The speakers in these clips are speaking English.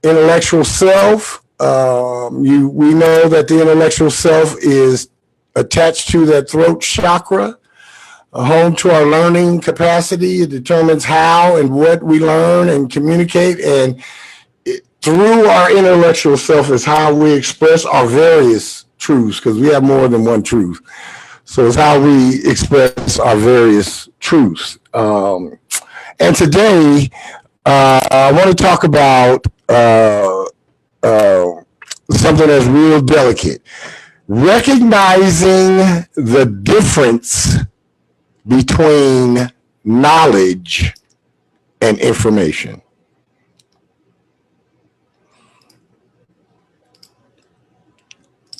intellectual self. We know that the intellectual self is attached to that throat chakra, home to our learning capacity. It determines how and what we learn and communicate, and through our intellectual self is how we express our various truths, because we have more than one truth. So it's how we express our various truths. And today, I want to talk about something that's real delicate. Recognizing the difference between knowledge and information.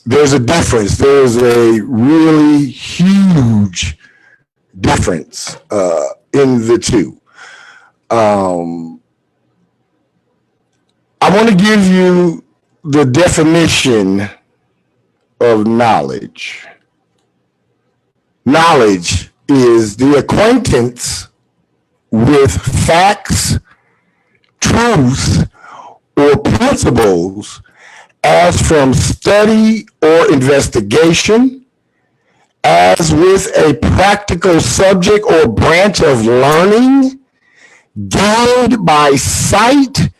There's a difference. There's a really huge difference in the two. I want to give you the definition of knowledge. Knowledge is the acquaintance with facts, truths, or principles as from study or investigation, as with a practical subject or branch of learning, gained by sight,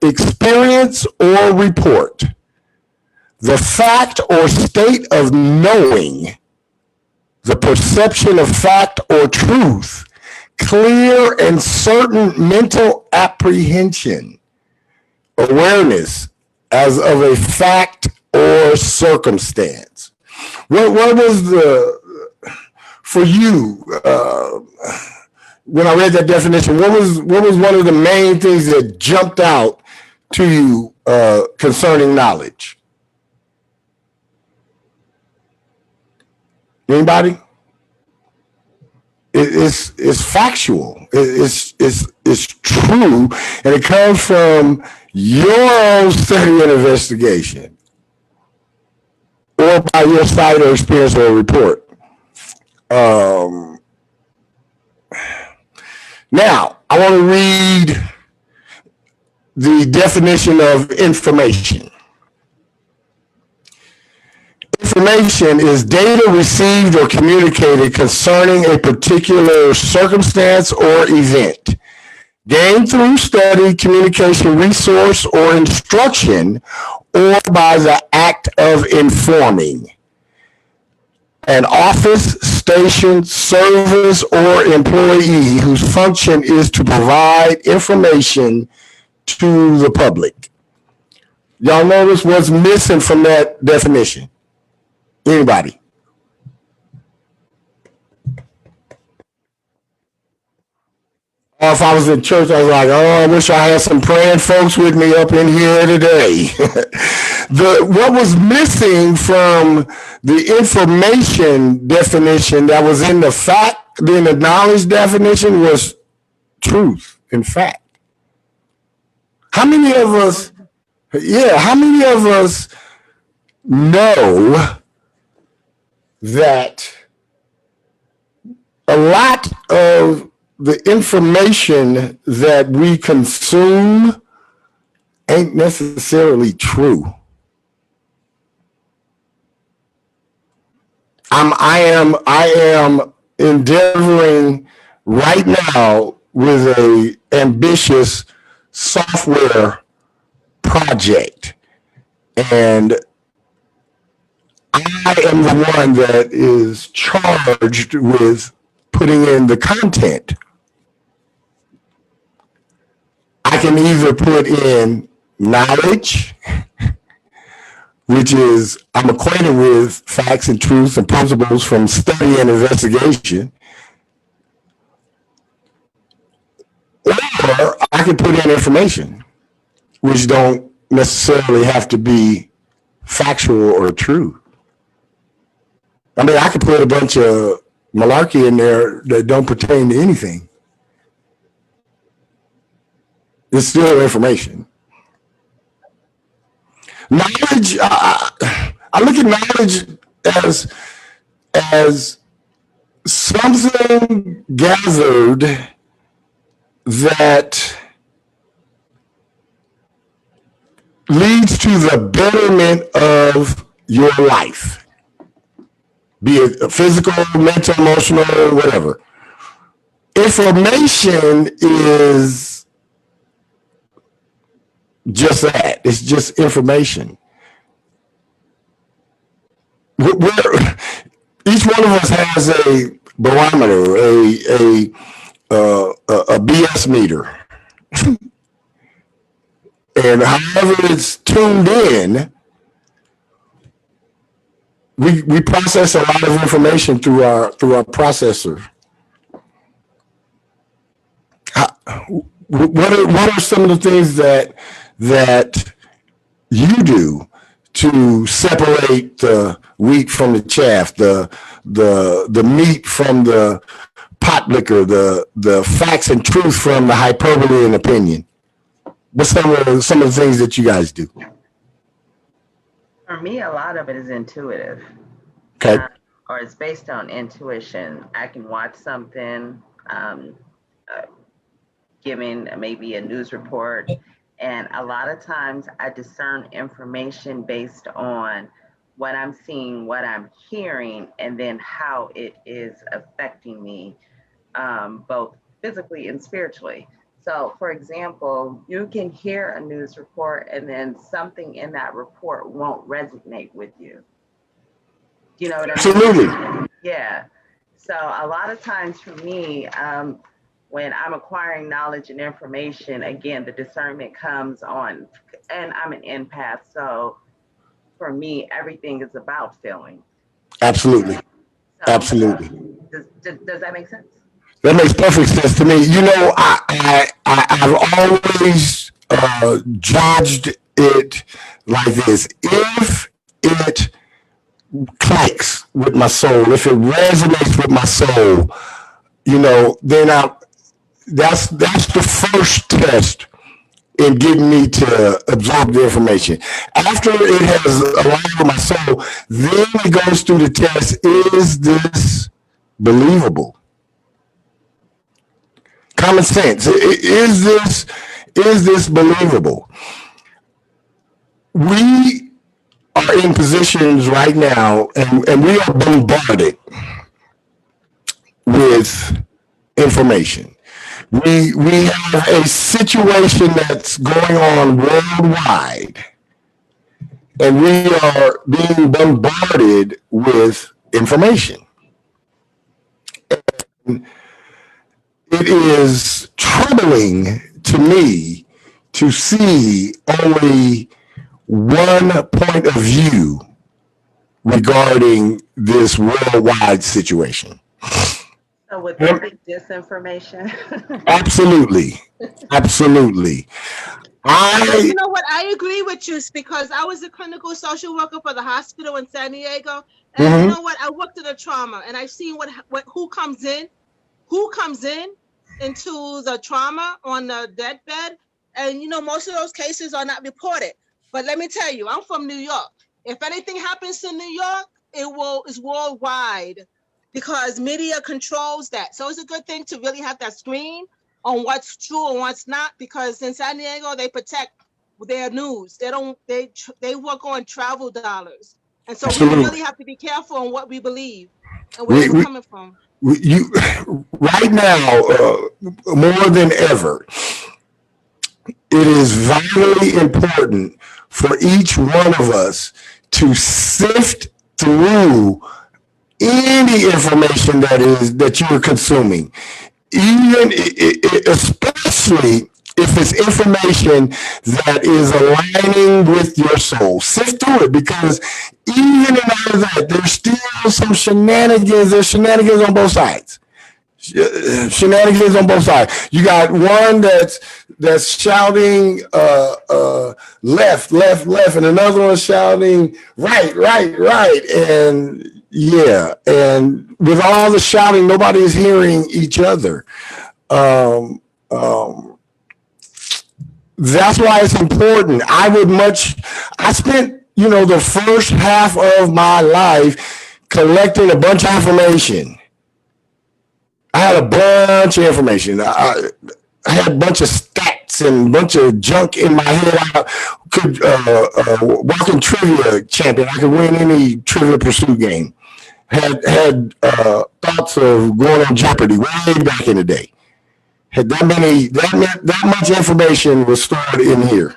experience, or report. The fact or state of knowing, the perception of fact or truth, clear and certain mental apprehension, awareness as of a fact or circumstance. What was for you, when I read that definition, what was one of the main things that jumped out to you concerning knowledge? Anybody? It's factual. It's true, and it comes from your own study and investigation, or by your sight or experience or report. Now, I want to read the definition of information. Information is data received or communicated concerning a particular circumstance or event, gained through study, communication, resource, or instruction, or by the act of informing. An office, station, service, or employee whose function is to provide information to the public. Y'all notice what's missing from that definition? Anybody? If I was in church, I was like, oh, I wish I had some praying folks with me up in here today. What was missing from the information definition that was in the fact, in the knowledge definition, was truth and fact. How many of us know that a lot of the information that we consume ain't necessarily true? I am endeavoring right now with a ambitious software project, and I am the one that is charged with putting in the content. I can either put in knowledge, which is I'm acquainted with facts and truths and principles from study and investigation, or I can put in information, which don't necessarily have to be factual or true. I mean, I could put a bunch of malarkey in there that don't pertain to anything. It's still information. Knowledge, I look at knowledge as something gathered that to the betterment of your life, be it physical, mental, emotional, whatever. Information is just that. It's just information. Each one of us has a barometer, a BS meter. And however it's tuned in, we process a lot of information through our processor. What are some of the things that you do to separate the wheat from the chaff, the meat from the pot liquor, the facts and truth from the hyperbole and opinion? What's some of the things that you guys do? For me, a lot of it is intuitive. Okay. Or it's based on intuition. I can watch something, giving maybe a news report, and a lot of times I discern information based on what I'm seeing, what I'm hearing, and then how it is affecting me, both physically and spiritually. So, for example, you can hear a news report and then something in that report won't resonate with you. You know what I mean? Absolutely. Yeah. So a lot of times for me, when I'm acquiring knowledge and information, again, the discernment comes on, and I'm an empath. So for me, everything is about feeling. Absolutely. So, Absolutely. Does that make sense? That makes perfect sense to me. You know, I've always judged it like this. If it clicks with my soul, if it resonates with my soul, you know, then that's the first test in getting me to absorb the information. After it has aligned with my soul, then it goes through the test. Is this believable? Common sense. Is this believable? We are in positions right now, and we are bombarded with information. We have a situation that's going on worldwide, and we are being bombarded with information. And it is troubling to me to see only one point of view regarding this worldwide situation. So would that be disinformation? Absolutely. Absolutely. You know what? I agree with you because I was a clinical social worker for the hospital in San Diego. And you know what? I worked in a trauma, and I've seen who comes in into the trauma on the deathbed. And you know, most of those cases are not reported. But let me tell you, I'm from New York. If anything happens to New York, it's worldwide because media controls that. So it's a good thing to really have that screen on what's true and what's not, because in San Diego they protect their news. They work on travel dollars, and so we really have to be careful on what we believe and where it's coming from. Right now, more than ever, it is vitally important for each one of us to sift through any information that you are consuming, even especially if it's information that is aligning with your soul. Sift through it, because even in all of that, there's still some shenanigans. There's shenanigans on both sides. Shenanigans on both sides. You got one that's shouting left, left, left, and another one shouting right, right, right, and yeah. And with all the shouting, nobody is hearing each other. That's why it's important. I spent, the first half of my life collecting a bunch of information. I had a bunch of information. I had a bunch of stats facts and a bunch of junk in my head. I could walking trivia champion. I could win any Trivial Pursuit game. Had thoughts of going on Jeopardy way back in the day. Had that much information was stored in here.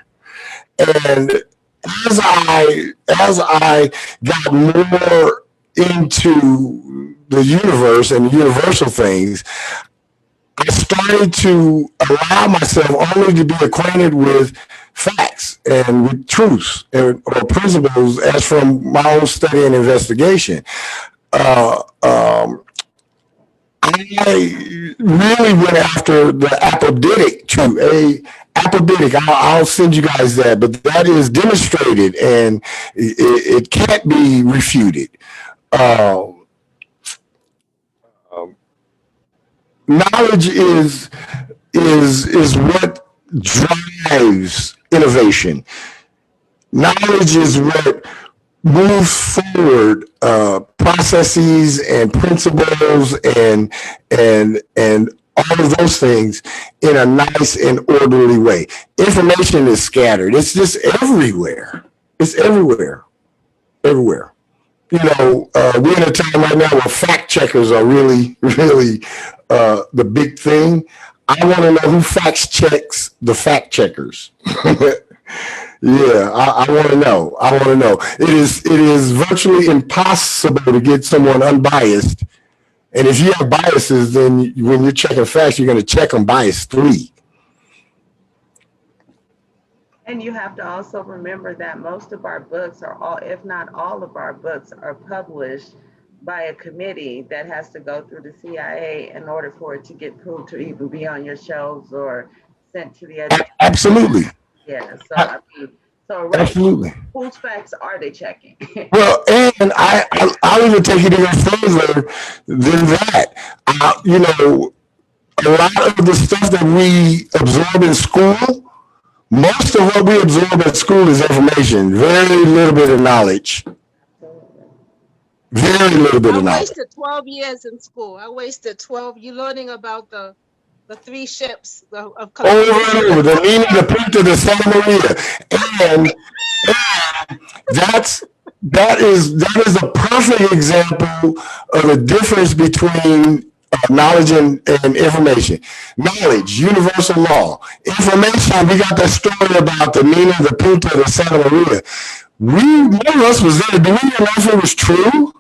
And as I got more into the universe and the universal things, I started to allow myself only to be acquainted with facts and with truths or principles as from my own study and investigation. I really went after the apodictic truth. Apodictic, I'll send you guys that, but that is demonstrated and it can't be refuted. Knowledge is what drives innovation. Knowledge is what moves forward processes and principles and all of those things in a nice and orderly way. Information is scattered. It's just everywhere. It's everywhere. Everywhere. You know, we're in a time right now where fact checkers are really the big thing. I want to know who fact checks the fact checkers. Yeah, I want to know. I want to know. It is virtually impossible to get someone unbiased. And if you have biases, then when you're checking facts, you're going to check them bias 3. And you have to also remember that most of our books are all, if not all of our books, are published by a committee that has to go through the CIA in order for it to get approved to even be on your shelves or sent to the editor. Absolutely. Yeah. So I mean, absolutely. Whose facts are they checking? Well, and I'll even take it even further than that. You know, a lot of the stuff that we absorb in school, most of what we absorb at school is information. Very little bit of knowledge. Very little bit of knowledge. I wasted 12 years in school. I wasted 12. You learning about the 3 ships of Columbus. Over and over, the Nina, the Pinta, the Santa Maria, and that is a perfect example of the difference between knowledge and information. Knowledge, universal law. Information, we got that story about the Nina, the Pinta, the Santa Maria. None of us was there. Do we know if it was true?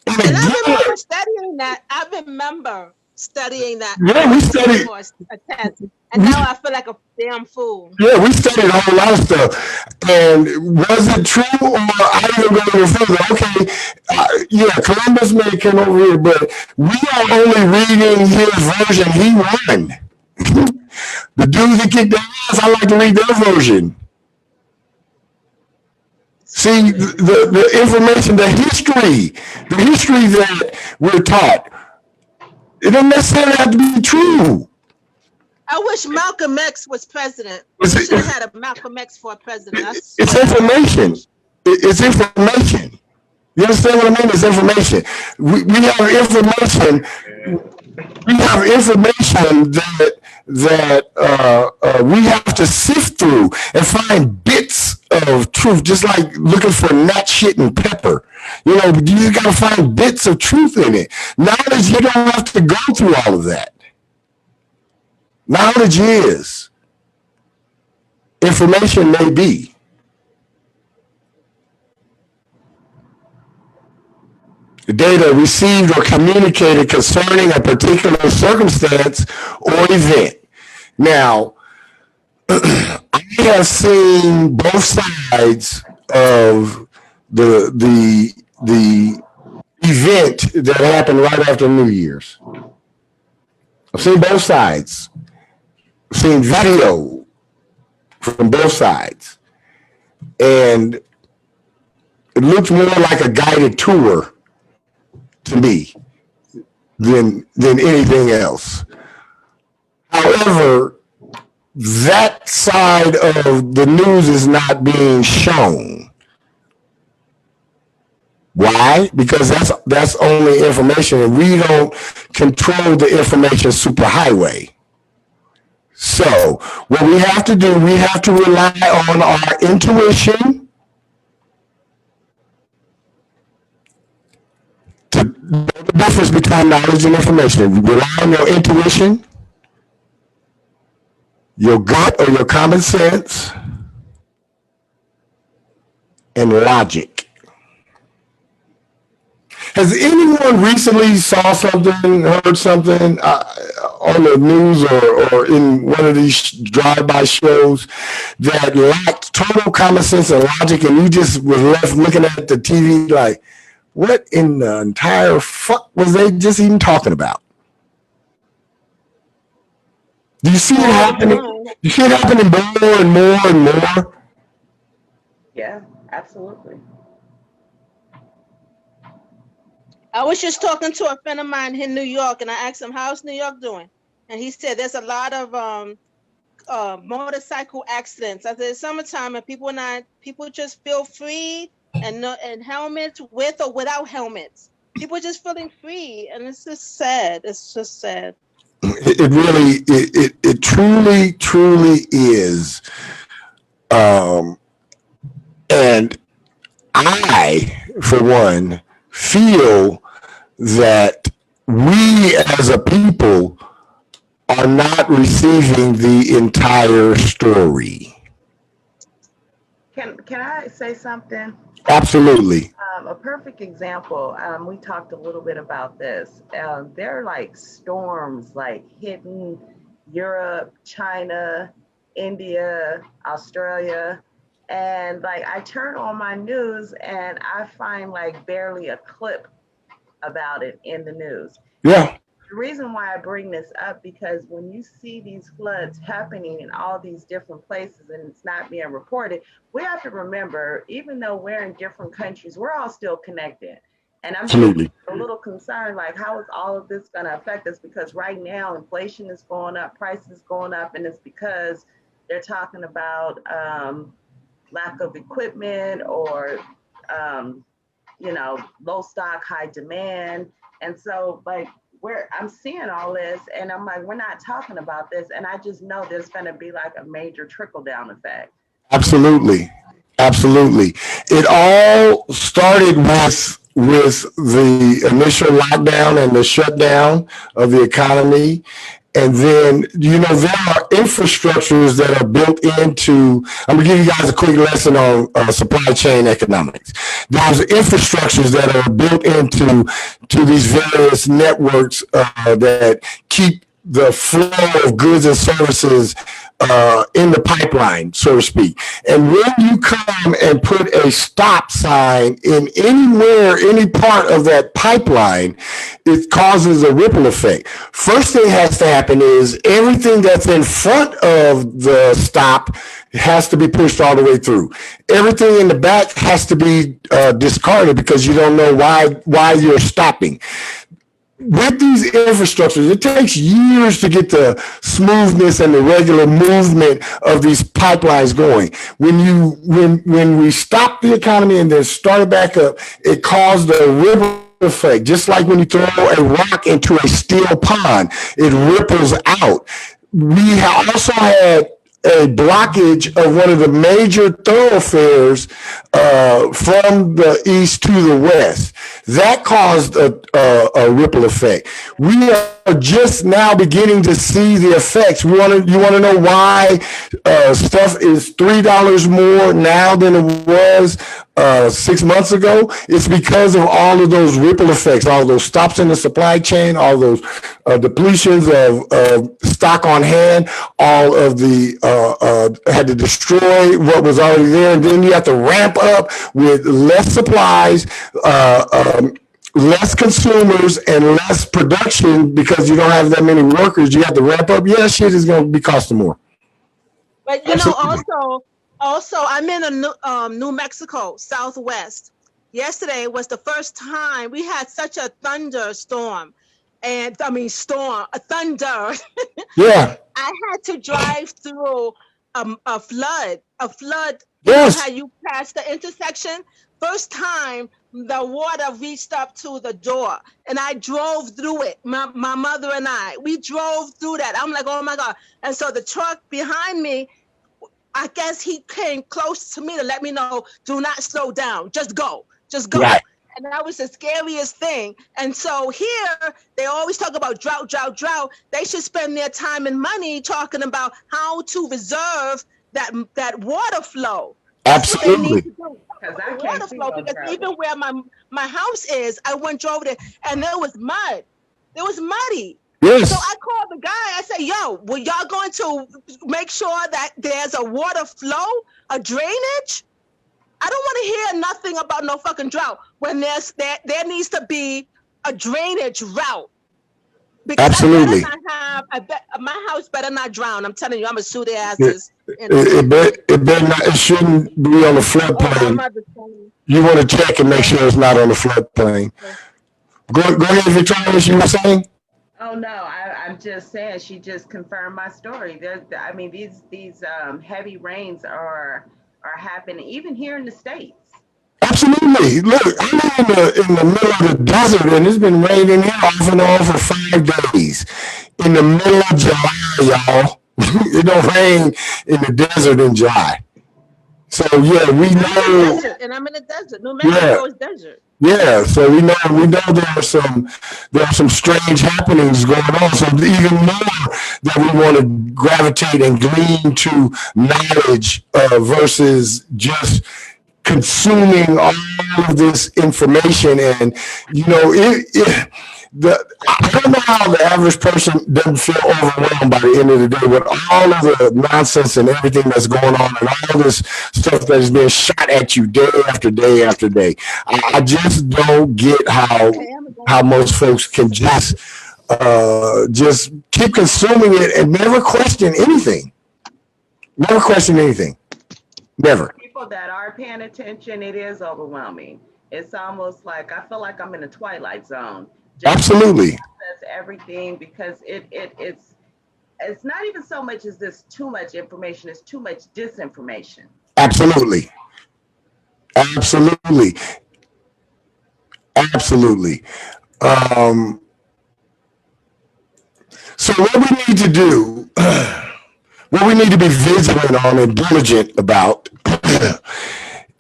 And I remember studying that. I remember studying that. Yeah, we studied. A test. And now I feel like a damn fool. Yeah, we studied a whole lot of stuff. And was it true, or I didn't go any further? Okay, yeah, Columbus may come over here, but we are only reading his version. He won. The dudes that kicked their ass, I like to read their version. See, the information, the history that we're taught, it doesn't necessarily have to be true. I wish Malcolm X was president. We should have had a Malcolm X for president. It's information. It's information. You understand what I mean? It's information. We have information. We have information that we have to sift through and find bits of truth, just like looking for nut shit and pepper. You know, you got to find bits of truth in it. Knowledge, you don't have to go through all of that. Knowledge is. Information may be. The data received or communicated concerning a particular circumstance or event. Now, I have seen both sides of the event that happened right after New Year's. I've seen both sides. I've seen video from both sides. And it looks more like a guided tour to me than anything else. However, that side of the news is not being shown. Why? Because that's only information, and we don't control the information superhighway. So what we have to do, we have to rely on our intuition to know the difference between knowledge and information. You rely on your intuition, your gut or your common sense, and logic. Has anyone recently saw something, heard something on the news or in one of these drive-by shows that lacked total common sense and logic, and you just was left looking at the TV like, what in the entire fuck was they just even talking about? Do you see it happening? You see it happening more and more and more? Yeah, absolutely. I was just talking to a friend of mine in New York, and I asked him, how's New York doing? And he said there's a lot of motorcycle accidents. I said it's summertime and people just feel free and helmets with or without helmets. People are just feeling free, and it's just sad. It's just sad. It really, it truly is. And I, for one, feel that we as a people are not receiving the entire story. Can I say something? Absolutely. A perfect example, we talked a little bit about this. There are like storms like hitting Europe, China, India, Australia. And like I turn on my news and I find like barely a clip about it in the news. Yeah. The reason why I bring this up, because when you see these floods happening in all these different places and it's not being reported, we have to remember, even though we're in different countries, we're all still connected. And I'm Absolutely. a little concerned, like how is all of this going to affect us? Because right now inflation is going up, prices going up, and it's because they're talking about lack of equipment or, low stock, high demand. And so like, I'm seeing all this and I'm like, we're not talking about this. And I just know there's going to be like a major trickle down effect. Absolutely. Absolutely. It all started with the initial lockdown and the shutdown of the economy. And then, there are infrastructures that are built into, I'm going to give you guys a quick lesson on supply chain economics. There's infrastructures that are built into these various networks that keep the flow of goods and services in the pipeline, so to speak. And when you come and put a stop sign in any part of that pipeline, it causes a ripple effect. First thing has to happen is everything that's in front of the stop has to be pushed all the way through. Everything in the back has to be discarded because you don't know why you're stopping. With these infrastructures, it takes years to get the smoothness and the regular movement of these pipelines going. When we stop the economy and then start it back up, it caused a ripple effect. Just like when you throw a rock into a steel pond, it ripples out. We also had a blockage of one of the major thoroughfares from the east to the west. That caused a ripple effect. We are just now beginning to see the effects. You want to know why stuff is $3 more now than it was 6 months ago? It's because of all of those ripple effects, all those stops in the supply chain, all those depletions of stock on hand, all of the had to destroy what was already there, and then you have to ramp up with less supplies, less consumers, and less production because you don't have that many workers. You have to ramp up. Yeah, shit is going to be costing more. But also, I'm in New Mexico, Southwest. Yesterday was the first time we had such a thunderstorm, a thunder. Yeah. I had to drive through a flood. You know how Yes, you pass the intersection? First time the water reached up to the door and I drove through it. My mother and we drove through that. I'm like, oh my God. And so the truck behind me, I guess he came close to me to let me know, do not slow down. Just go. Just go. right. And that was the scariest thing. And so here they always talk about drought, drought, drought. They should spend their time and money talking about how to reserve that water flow. That's what they need Absolutely. to do. Because I The can't water see flow, no because drought. even where my house is, I went over there and there was mud. It was muddy. So Yes, I called the guy. I said, yo, were y'all going to make sure that there's a water flow, a drainage? I don't want to hear nothing about no fucking drought when there needs to be a drainage route. Because I better absolutely. not have, my house better not drown. I'm telling you, I'm going to sue their It, asses. it better not, it shouldn't be on the Oh, my floodplain. mother's telling You want to check and make me. sure it's not on the floodplain. Go ahead, Victoria, you were saying? Oh no, I'm just saying she just confirmed my story. I mean, these heavy rains are happening even here in the States. Absolutely. Look, I'm in the middle of the desert and it's been raining here off and on for 5 days. In the middle of July, y'all. It don't rain in the desert in July. So yeah, we I'm in the know. desert, and I'm in the desert. New Yeah, Mexico is desert. yeah. So we know there are some strange happenings going on. So even more that we want to gravitate and glean to knowledge versus just consuming all of this information. And I don't know how the average person doesn't feel overwhelmed by the end of the day with all of the nonsense and everything that's going on and all this stuff that is being shot at you day after day after day. I just don't get Okay, how most folks can just keep consuming it and never question anything. Never question anything. Never. People that are paying attention, it is overwhelming. It's almost like I feel like I'm in a twilight zone, just trying to Absolutely. process everything because it's not even so much as this too much information, it's too much disinformation. Absolutely. Absolutely. Absolutely. Um, so what we need to do, what we need to be vigilant on and diligent about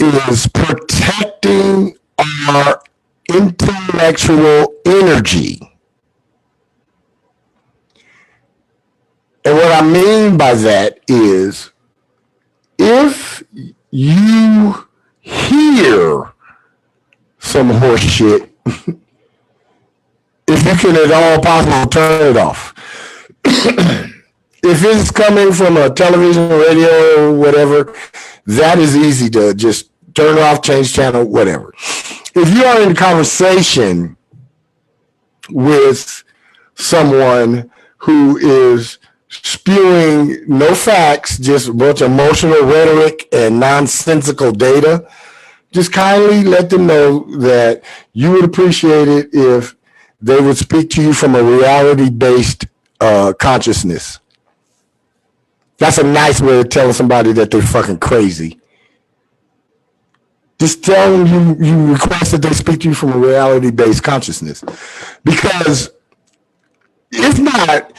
is protecting our intellectual energy. And what I mean by that is if you hear some horse shit, if you can at all possible turn it off. If it's coming from a television, radio, whatever, that is easy to just turn it off, change channel, whatever. If you are in conversation with someone who is spewing no facts, just a bunch of emotional rhetoric and nonsensical data, just kindly let them know that you would appreciate it if they would speak to you from a reality-based consciousness. That's a nice way of telling somebody that they're fucking crazy. Just tell them you request that they speak to you from a reality-based consciousness. Because if not,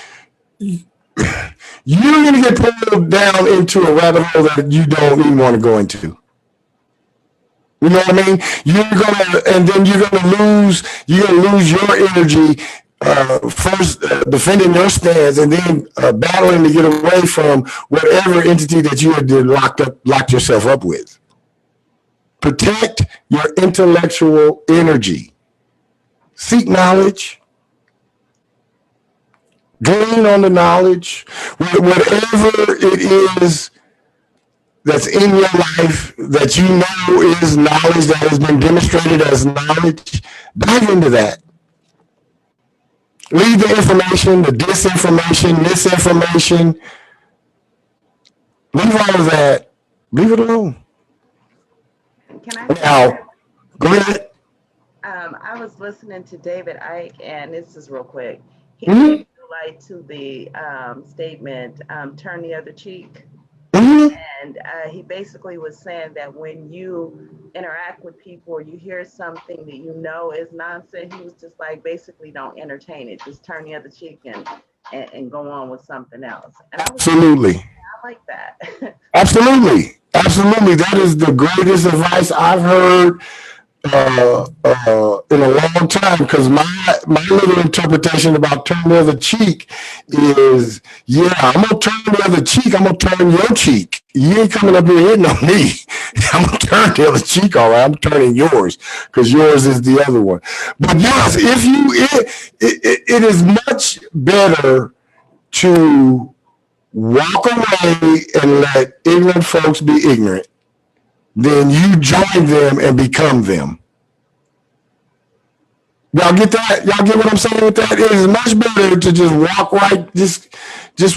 you're going to get pulled down into a rabbit hole that you don't even want to go into. You know what I mean? And then you're gonna lose your energy first defending your stance, and then battling to get away from whatever entity that you had locked yourself up with. Protect your intellectual energy. Seek knowledge. Glean on the knowledge. Whatever it is that's in your life that you know is knowledge that has been demonstrated as knowledge, dive into that. Leave the information, the disinformation, misinformation, leave all of that. Leave it alone. Can I say Now, that? go ahead. I was listening to David Icke, and this is real quick. He Mm-hmm. gave light to the statement, turn the other cheek. Mhm. And he basically was saying that when you interact with people or you hear something that you know is nonsense, he was just like, basically don't entertain it. Just turn the other cheek and go on with something else. And I was like, Absolutely. I like that. Absolutely. Absolutely. That is the greatest advice I've heard in a long time, because my little interpretation about turn the other cheek is, yeah, I'm gonna turn the other cheek. I'm gonna turn your cheek. You ain't coming up here hitting on me. I'm gonna turn the other cheek. All right, I'm turning yours because yours is the other one. But yes, if it is much better to walk away and let ignorant folks be ignorant than you join them and become them. Y'all get that? Y'all get what I'm saying with that? It is much better to just walk right, just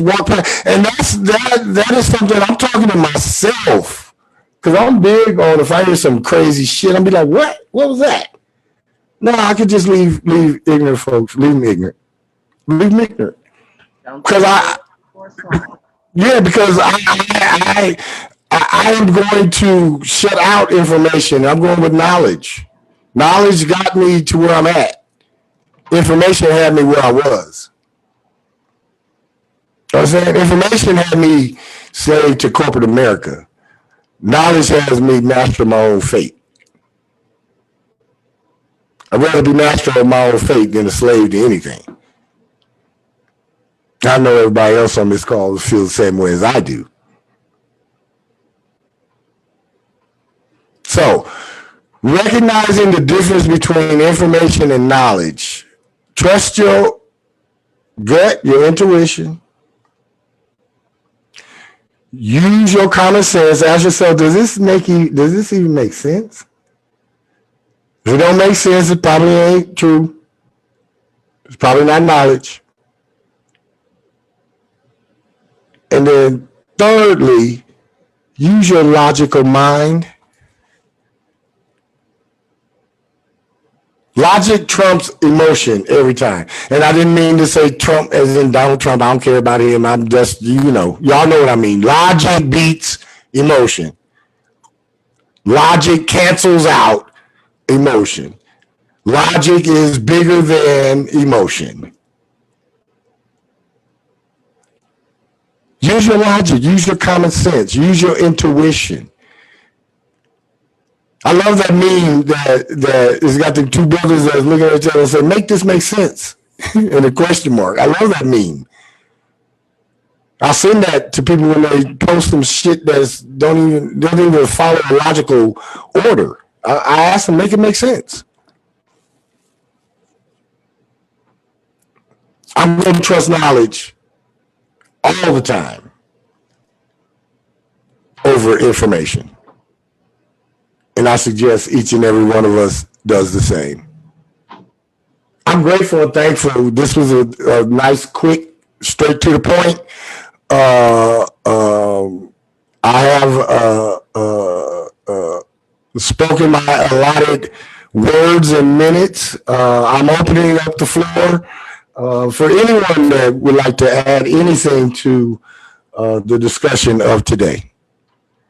walk past. And that is something I'm talking to myself. Cause I'm big on, if I hear some crazy shit, I'm be like, what? What was that? No, I could just leave ignorant folks, leave them ignorant. Leave them ignorant. Don't Cause take it for swine. yeah, because I am going to shut out information. I'm going with knowledge. Knowledge got me to where I'm at. Information had me where I was. You know what I'm saying? Information had me slave to corporate America. Knowledge has me master my own fate. I'd rather be master of my own fate than a slave to anything. I know everybody else on this call feels the same way as I do. So, recognizing the difference between information and knowledge. Trust your gut, your intuition. Use your common sense. Ask yourself, does this even make sense? If it don't make sense, it probably ain't true. It's probably not knowledge. And then thirdly, use your logical mind. Logic trumps emotion every time. And I didn't mean to say Trump as in Donald Trump. I don't care about him. I'm just, y'all know what I mean. Logic beats emotion. Logic cancels out emotion. Logic is bigger than emotion. Use your logic, use your common sense, use your intuition. I love that meme that has got the two brothers that are looking at each other and say, make this make sense, and a question mark. I love that meme. I'll send that to people when they post some shit that don't even follow a logical order. I ask them, make it make sense. I'm going to trust knowledge all the time over information. And I suggest each and every one of us does the same. I'm grateful and thankful. This was a nice, quick, straight to the point. I have spoken my allotted words and minutes. I'm opening up the floor for anyone that would like to add anything to the discussion of today.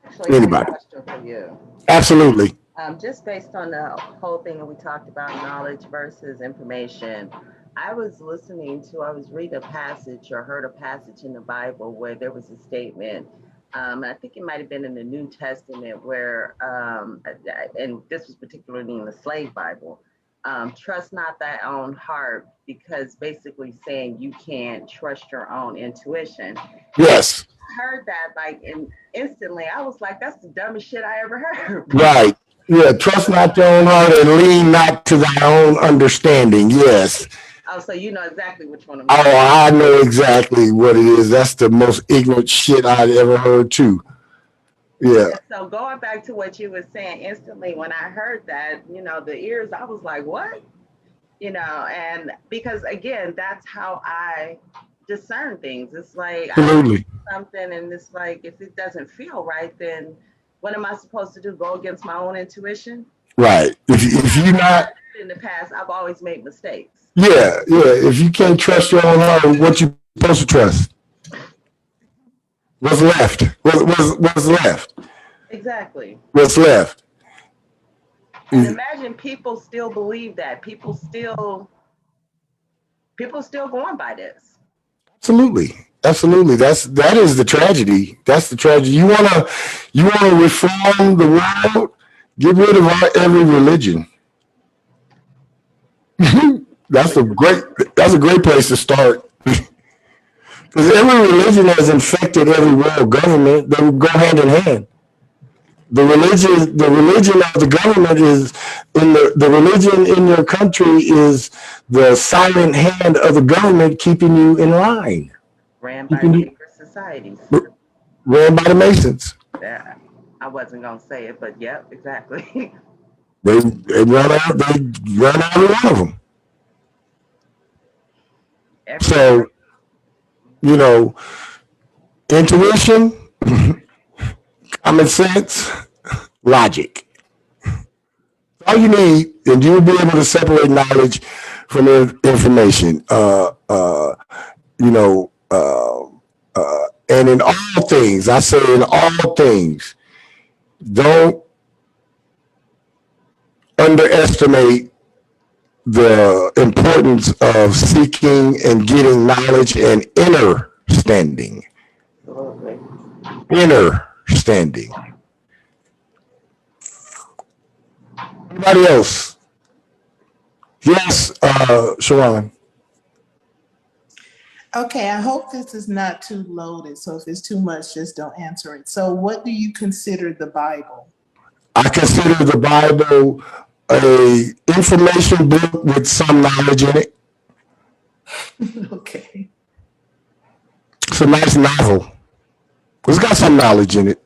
Actually, Anybody? I have a question for you. Absolutely. Just based on the whole thing that we talked about, knowledge versus information, I was reading a passage or heard a passage in the Bible where there was a statement, I think it might have been in the New Testament where, and this was particularly in the slave Bible, trust not thy own heart, because basically saying you can't trust your own intuition. Yes. I heard that instantly. I was like, that's the dumbest shit I ever heard. Right. Yeah. Trust not your own heart and lean not to thy own understanding. Yes. Oh, so you know exactly which one I'm Oh, I know exactly what it is. That's the most ignorant shit I'd ever heard too. Yeah. So going back to what you were saying, instantly when I heard that, the ears, I was like, what? And because again, that's how I discern things. It's like Absolutely. something, and it's like, if it doesn't feel right, then what am I supposed to do? Go against my own intuition? Right. If you're not in the past, I've always made mistakes. Yeah. If you can't trust your own heart, what you supposed to trust? What's left? What's left? Exactly. What's left? And imagine people still believe that. People still going by this. Absolutely. Absolutely. That is the tragedy. That's the tragedy. You wanna reform the world, get rid of every religion. That's a great place to start. Because every religion has infected every world government. They go hand in hand. The religion of the government is the religion in your country is the silent hand of the government keeping you in line. Ran by secret societies. Ran by the Masons. Yeah, I wasn't gonna say it, but yep, exactly. They run every one of them. So, intuition, common sense, logic. All you need, and you'll be able to separate knowledge from information. And in all things, I say in all things, don't underestimate the importance of seeking and getting knowledge and understanding. Understanding. Anybody else? Yes, Sharon. Okay, I hope this is not too loaded. So if it's too much, just don't answer it. So what do you consider the Bible? I consider the Bible a information book with some knowledge in it. Okay. It's a nice novel. It's got some knowledge in it.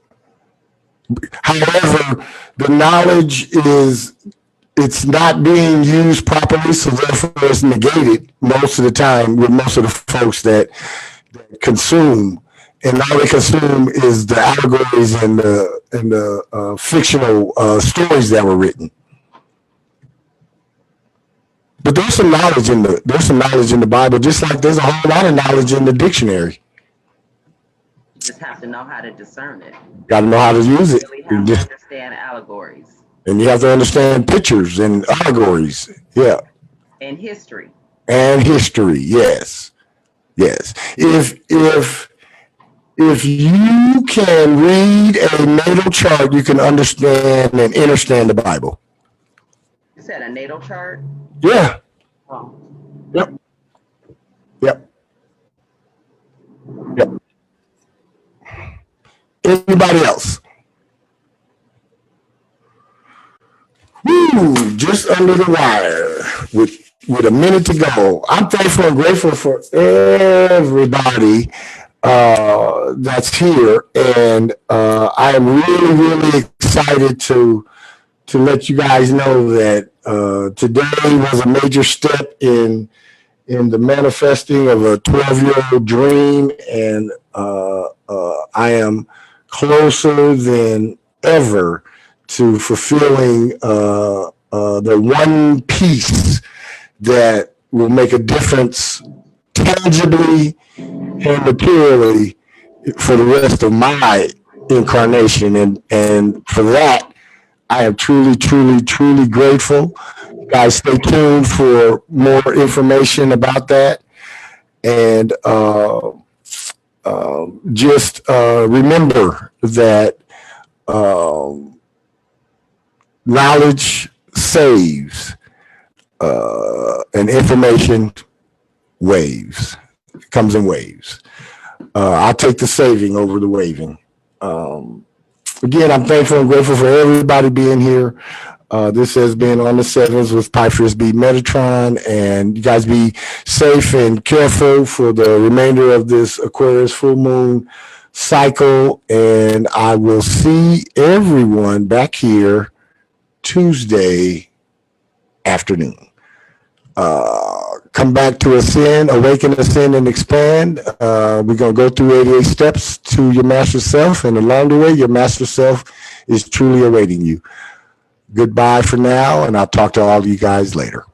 However, the knowledge it's not being used properly, so therefore it's negated most of the time with most of the folks that consume, and all they consume is the allegories and the fictional stories that were written. But there's some knowledge in the Bible, just like there's a whole lot of knowledge in the dictionary. You just have to know how to discern it. Got to know how to use it. You really have to understand allegories. And you have to understand pictures and allegories. Yeah. And history. And history, yes. Yes. If you can read a natal chart, you can understand and understand the Bible. You said a natal chart? Yeah. Oh. Yep. Yep. Yep. Anybody else? Woo, just under the wire with a minute to go. I'm thankful and grateful for everybody that's here, and I am really, really excited to let you guys know that today was a major step in the manifesting of a 12-year-old dream, and I am closer than ever to fulfilling the one piece that will make a difference tangibly and materially for the rest of my incarnation. And for that, I am truly, truly, truly grateful. You guys, stay tuned for more information about that. And just remember that knowledge saves, and information waves. It comes in waves. I'll take the saving over the waving. Again, I'm thankful and grateful for everybody being here. This has been On the Sevens with Pythris B. Metatron, and you guys be safe and careful for the remainder of this Aquarius full moon cycle, and I will see everyone back here Tuesday afternoon. Come back to Ascend, Awaken, Ascend, and Expand. We're going to go through 88 steps to your master self, and along the way, your master self is truly awaiting you. Goodbye for now, and I'll talk to all of you guys later.